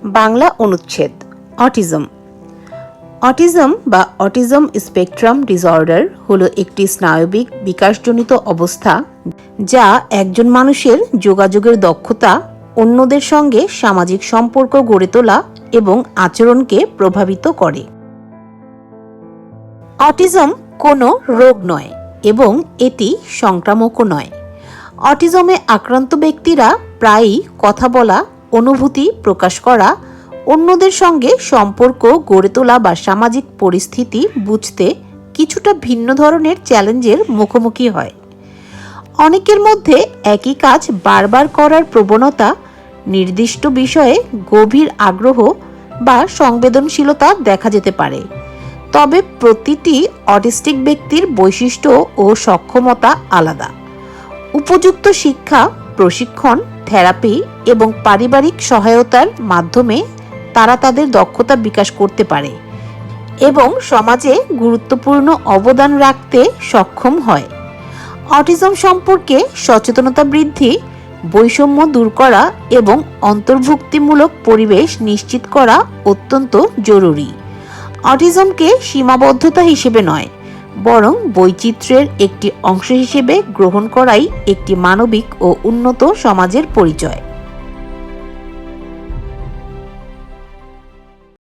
বাংলা অনুচ্ছেদ autism. Autism বা autism spectrum disorder হলো একটি স্নায়বিক বিকাশজনিত অবস্থা যা একজন মানুষের যোগাযোগের দক্ষতা, অন্যদের সঙ্গে সামাজিক সম্পর্ক গড়ে তোলা এবং আচরণকে প্রভাবিত করে। অটিজম কোনো রোগ নয় এবং এটি সংক্রামকও নয়। অটিজমে আক্রান্ত ব্যক্তিরা প্রায়ই কথা বলা, অনুভূতি প্রকাশ করা, অন্যদের সঙ্গে সম্পর্ক গড়ে তোলা বা সামাজিক পরিস্থিতি বুঝতে কিছুটা ভিন্ন ধরনের চ্যালেঞ্জের মুখোমুখি হয়। অনেকের মধ্যে একই কাজ বারবার করার প্রবণতা, নির্দিষ্ট বিষয়ে গভীর আগ্রহ বা সংবেদনশীলতা দেখা যেতে পারে। তবে প্রতিটি অটিস্টিক ব্যক্তির বৈশিষ্ট্য ও সক্ষমতা আলাদা। উপযুক্ত শিক্ষা, প্রশিক্ষণ, থেরাপি এবং পারিবারিক সহায়তার মাধ্যমে তারা তাদের দক্ষতা বিকাশ করতে পারে এবং সমাজে গুরুত্বপূর্ণ অবদান রাখতে সক্ষম হয়। অটিজম সম্পর্কে সচেতনতা বৃদ্ধি, বৈষম্য দূর করা এবং অন্তর্ভুক্তিমূলক পরিবেশ নিশ্চিত করা অত্যন্ত জরুরি। অটিজমকে সীমাবদ্ধতা হিসেবে নয়, বরং বৈচিত্র্যের একটি অংশ হিসেবে গ্রহণ করাই একটি মানবিক ও উন্নত সমাজের পরিচয়।